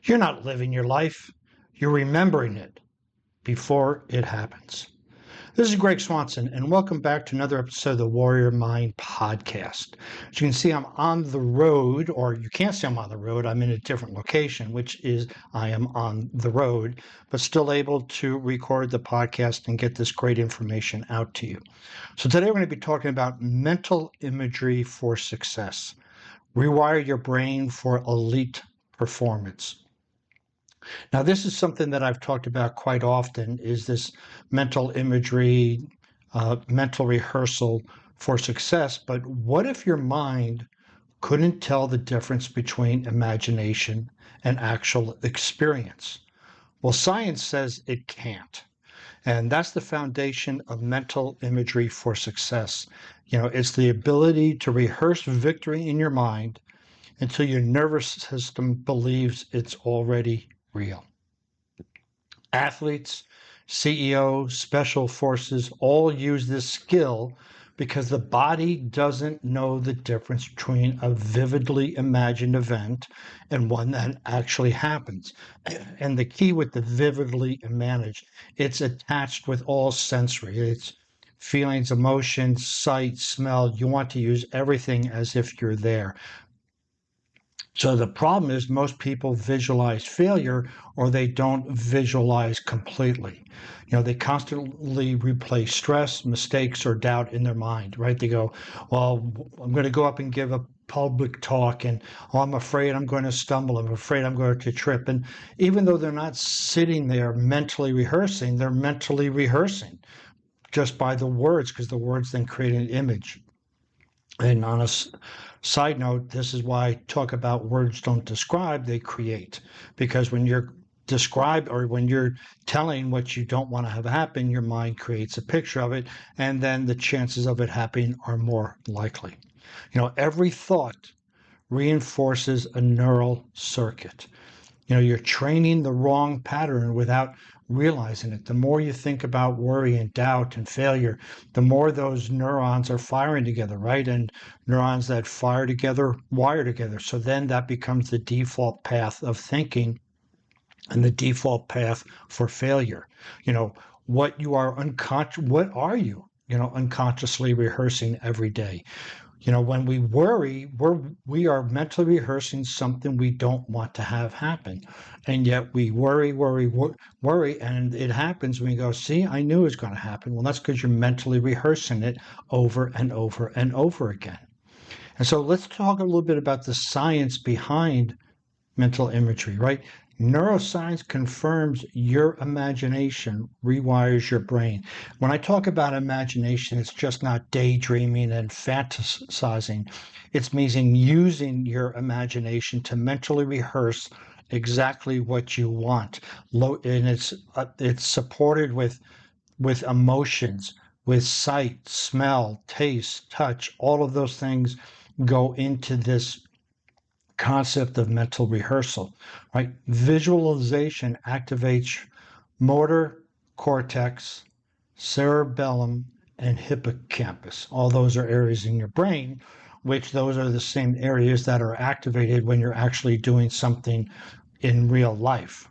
You're not living your life, you're remembering it before it happens. This is Greg Swanson, and welcome back to another episode of the Warrior Mind Podcast. As you can see, I'm on the road, or you can't see I'm on the road. I'm in a different location, which is I am on the road, but still able to record the podcast and get this great information out to you. So today we're going to be talking about mental imagery for success. Rewire your brain for elite performance. Now, this is something that I've talked about quite often, is this mental imagery, mental rehearsal for success. But what if your mind couldn't tell the difference between imagination and actual experience? Well, science says it can't. And that's the foundation of mental imagery for success. It's the ability to rehearse victory in your mind until your nervous system believes it's already real. Athletes, CEOs, special forces all use this skill because the body doesn't know the difference between a vividly imagined event and one that actually happens. And the key with the vividly imagined, it's attached with all sensory. It's feelings, emotions, sight, smell. You want to use everything as if you're there. So the problem is most people visualize failure or they don't visualize completely. They constantly replay stress, mistakes, or doubt in their mind, right? They go, well, I'm going to go up and give a public talk and I'm afraid I'm going to stumble. I'm afraid I'm going to trip. And even though they're not sitting there mentally rehearsing, they're mentally rehearsing just by the words, because the words then create an image. And on a side note, this is why I talk about words don't describe, they create. Because when you're described or when you're telling what you don't want to have happen, your mind creates a picture of it, and then the chances of it happening are more likely. Every thought reinforces a neural circuit. You're training the wrong pattern without realizing it. The more you think about worry and doubt and failure, the more those neurons are firing together, right? And neurons that fire together wire together. So then that becomes the default path of thinking and the default path for failure. What you are what are you, unconsciously rehearsing every day? When we worry, we are mentally rehearsing something we don't want to have happen. And yet we worry, and it happens when we go, see, I knew it was going to happen. Well, that's because you're mentally rehearsing it over and over and over again. And so let's talk a little bit about the science behind mental imagery, right? Neuroscience confirms your imagination rewires your brain. When I talk about imagination, it's just not daydreaming and fantasizing. It's meaning using your imagination to mentally rehearse exactly what you want. And it's supported with emotions, with sight, smell, taste, touch. All of those things go into this concept of mental rehearsal, right? Visualization activates motor cortex, cerebellum, and hippocampus. All those are areas in your brain, which those are the same areas that are activated when you're actually doing something in real life.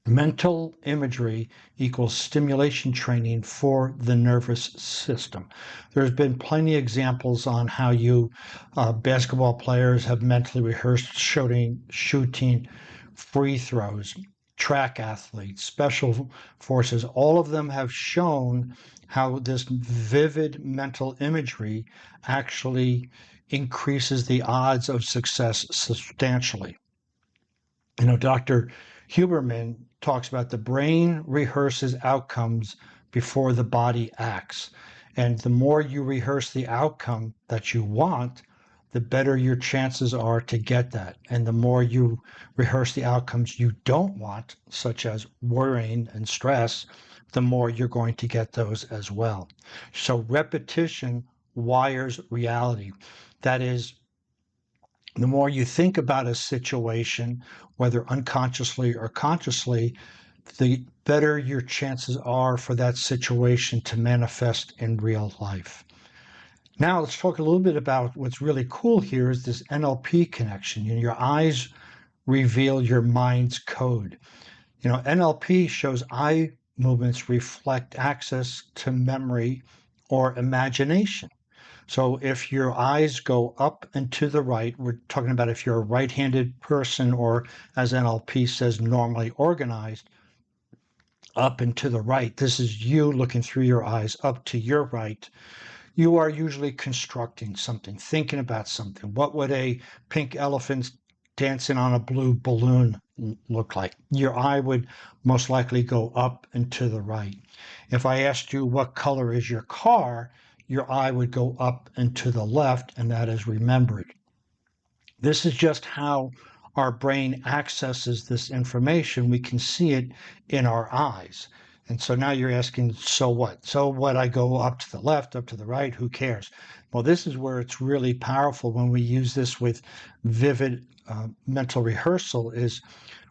Mental imagery equals stimulation training for the nervous system. There's been plenty of examples on how basketball players have mentally rehearsed shooting free throws, track athletes, special forces. All of them have shown how this vivid mental imagery actually increases the odds of success substantially. Dr. Huberman talks about the brain rehearses outcomes before the body acts. And the more you rehearse the outcome that you want, the better your chances are to get that. And the more you rehearse the outcomes you don't want, such as worrying and stress, the more you're going to get those as well. So repetition wires reality. That is, the more you think about a situation, whether unconsciously or consciously, the better your chances are for that situation to manifest in real life. Now let's talk a little bit about what's really cool here is this NLP connection. Your eyes reveal your mind's code. NLP shows eye movements reflect access to memory or imagination. So if your eyes go up and to the right, we're talking about if you're a right-handed person, or as NLP says, normally organized, up and to the right. This is you looking through your eyes up to your right. You are usually constructing something, thinking about something. What would a pink elephant dancing on a blue balloon look like? Your eye would most likely go up and to the right. If I asked you what color is your car, your eye would go up and to the left, and that is remembered. This is just how our brain accesses this information. We can see it in our eyes. And so now you're asking, so what? So what? I go up to the left, up to the right, who cares? Well, this is where it's really powerful when we use this with vivid mental rehearsal, is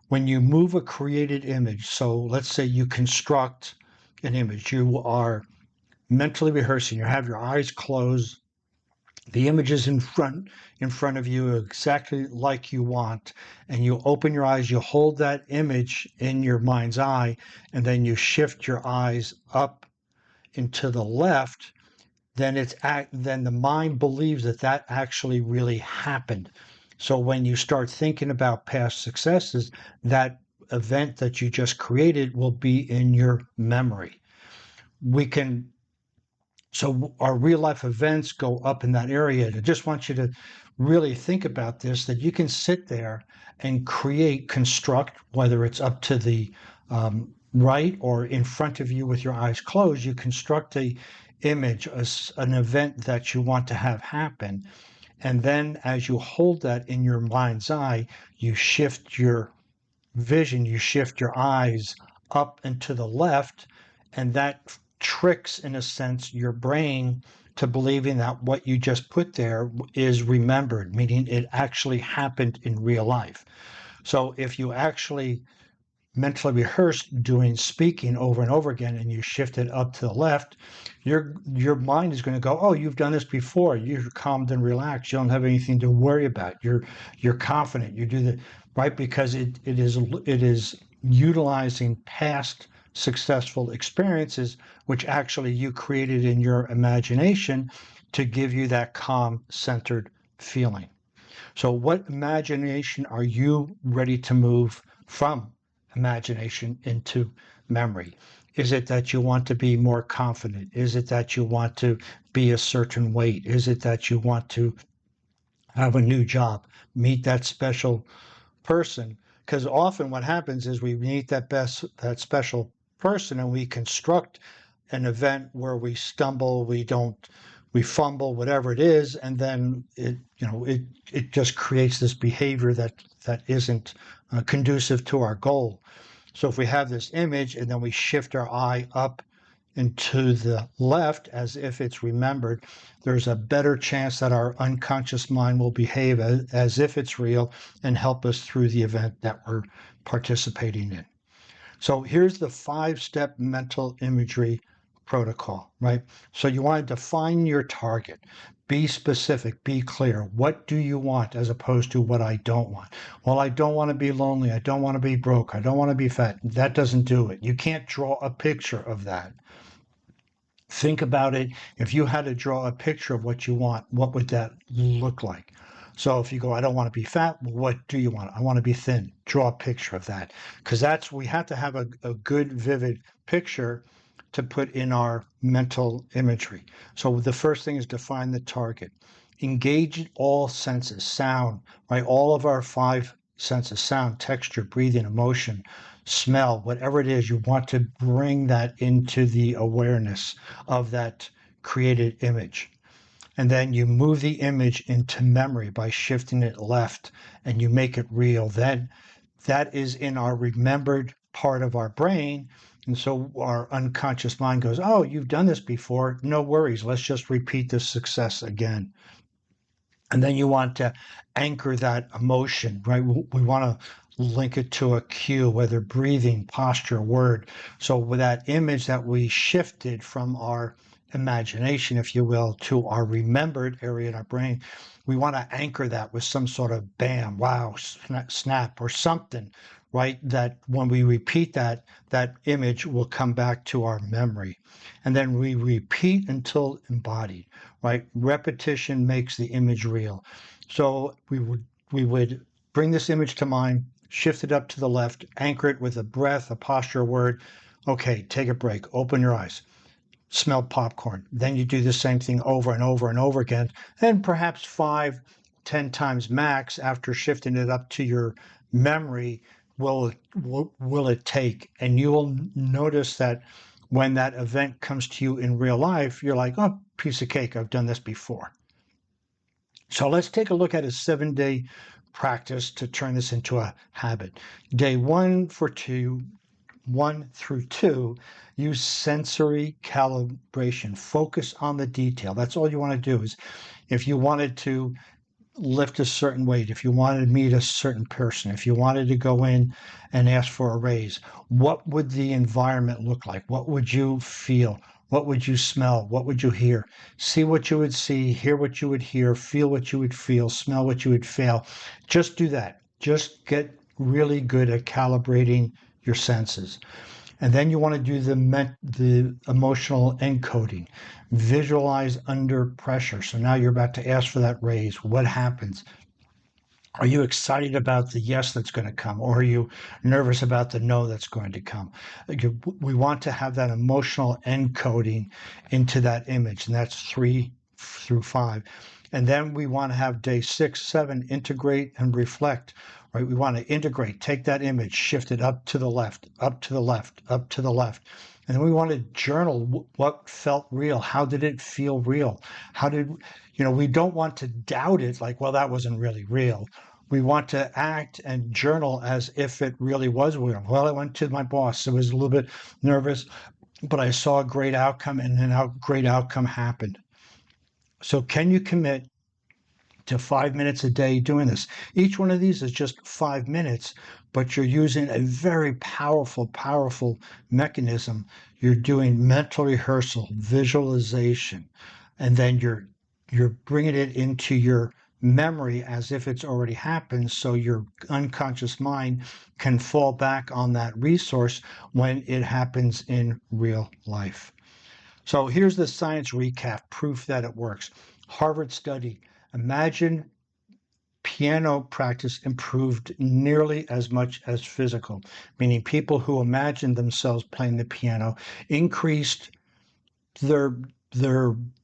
when you move a created image. So let's say you construct an image. You are mentally rehearsing. You have your eyes closed. The image is in front of you exactly like you want, and you open your eyes, you hold that image in your mind's eye, and then you shift your eyes up into the left. Then the mind believes that actually really happened. So when you start thinking about past successes, that event that you just created will be in your memory. So our real life events go up in that area. I just want you to really think about this, that you can sit there and construct, whether it's up to the right or in front of you with your eyes closed, you construct a image, an event that you want to have happen. And then as you hold that in your mind's eye, you shift your vision, you shift your eyes up and to the left, and that tricks, in a sense, your brain to believing that what you just put there is remembered, meaning it actually happened in real life. So if you actually mentally rehearse doing speaking over and over again, and you shift it up to the left, your mind is going to go, oh, you've done this before. You're calmed and relaxed. You don't have anything to worry about. You're confident. You do the right, because it is utilizing past successful experiences, which actually you created in your imagination to give you that calm, centered feeling. So what imagination are you ready to move from imagination into memory? Is it that you want to be more confident? Is it that you want to be a certain weight? Is it that you want to have a new job, meet that special person? Because often what happens is we meet that special person, and we construct an event where we stumble, we fumble, whatever it is, and then it just creates this behavior that isn't conducive to our goal. So if we have this image and then we shift our eye up and to the left as if it's remembered, there's a better chance that our unconscious mind will behave as if it's real and help us through the event that we're participating in. So here's the 5-step mental imagery protocol, right? So you want to define your target. Be specific, be clear. What do you want as opposed to what I don't want? Well, I don't want to be lonely. I don't want to be broke. I don't want to be fat. That doesn't do it. You can't draw a picture of that. Think about it. If you had to draw a picture of what you want, what would that look like? So if you go, I don't want to be fat, well, what do you want? I want to be thin. Draw a picture of that. Because we have to have a good, vivid picture to put in our mental imagery. So the first thing is define the target. Engage all senses, sound, right? All of our 5 senses, sound, texture, breathing, emotion, smell, whatever it is, you want to bring that into the awareness of that created image. And then you move the image into memory by shifting it left, and you make it real. Then that is in our remembered part of our brain. And so our unconscious mind goes, oh, you've done this before. No worries. Let's just repeat this success again. And then you want to anchor that emotion, right? We want to link it to a cue, whether breathing, posture, word. So with that image that we shifted from our imagination, if you will, to our remembered area in our brain, we want to anchor that with some sort of bam, wow, snap or something, right? That when we repeat that, that image will come back to our memory. And then we repeat until embodied, right? Repetition makes the image real. So we would bring this image to mind, shift it up to the left, anchor it with a breath, a posture, a word. Okay, take a break, open your eyes, smell popcorn. Then you do the same thing over and over and over again, and perhaps 5, 10 times max after shifting it up to your memory will it take. And you will notice that when that event comes to you in real life, you're like, oh, piece of cake, I've done this before. So let's take a look at a 7-day practice to turn this into a habit. Day 1 through 2, use sensory calibration. Focus on the detail. That's all you want to do. Is if you wanted to lift a certain weight, if you wanted to meet a certain person, if you wanted to go in and ask for a raise, what would the environment look like? What would you feel? What would you smell? What would you hear? See what you would see, hear what you would hear, feel what you would feel, smell what you would feel. Just do that. Just get really good at calibrating your senses. And then you want to do the emotional encoding. Visualize under pressure. So now you're about to ask for that raise. What happens? Are you excited about the yes that's going to come, or are you nervous about the no that's going to come? We want to have that emotional encoding into that image, and that's 3 through 5. And then we want to have day 6, 7, integrate and reflect. Right? We want to integrate, take that image, shift it up to the left, up to the left, up to the left. And then we want to journal what felt real. How did it feel real? We don't want to doubt it like, well, that wasn't really real. We want to act and journal as if it really was real. Well, I went to my boss. I was a little bit nervous, but I saw a great outcome, and then a great outcome happened. So can you commit to 5 minutes a day doing this? Each one of these is just 5 minutes, but you're using a very powerful, powerful mechanism. You're doing mental rehearsal, visualization, and then you're bringing it into your memory as if it's already happened, so your unconscious mind can fall back on that resource when it happens in real life. So here's the science recap, proof that it works. Harvard study. Imagine piano practice improved nearly as much as physical, meaning people who imagined themselves playing the piano increased their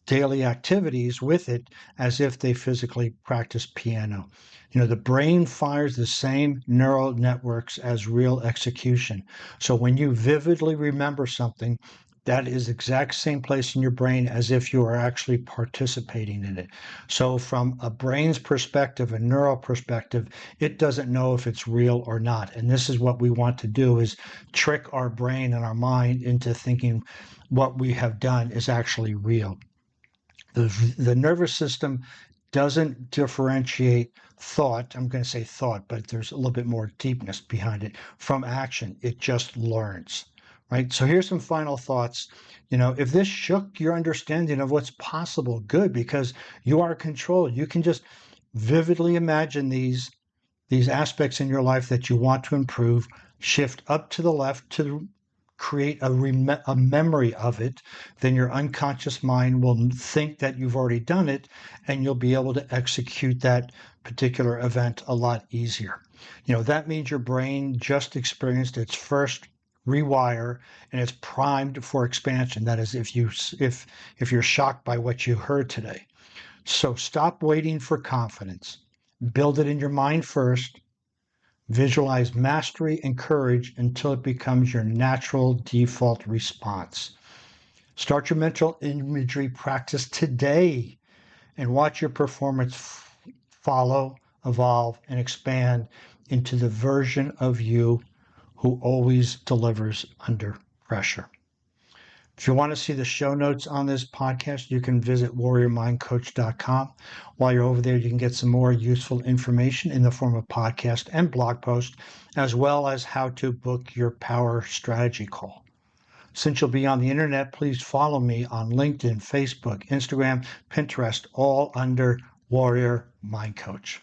daily activities with it as if they physically practiced piano. The brain fires the same neural networks as real execution. So when you vividly remember something, that is the exact same place in your brain as if you are actually participating in it. So from a brain's perspective, a neural perspective, it doesn't know if it's real or not. And this is what we want to do, is trick our brain and our mind into thinking what we have done is actually real. The nervous system doesn't differentiate thought. I'm going to say thought, but there's a little bit more deepness behind it from action. It just learns. Right. So here's some final thoughts. If this shook your understanding of what's possible, good, because you are in control. You can just vividly imagine these aspects in your life that you want to improve, shift up to the left to create a memory of it. Then your unconscious mind will think that you've already done it, and you'll be able to execute that particular event a lot easier. That means your brain just experienced its first rewire, and it's primed for expansion. That is, if you're shocked by what you heard today. So stop waiting for confidence. Build it in your mind first. Visualize mastery and courage until it becomes your natural default response. Start your mental imagery practice today and watch your performance follow, evolve, and expand into the version of you who always delivers under pressure. If you want to see the show notes on this podcast, you can visit warriormindcoach.com. While you're over there, you can get some more useful information in the form of podcast and blog posts, as well as how to book your power strategy call. Since you'll be on the internet, please follow me on LinkedIn, Facebook, Instagram, Pinterest, all under Warrior mind coach.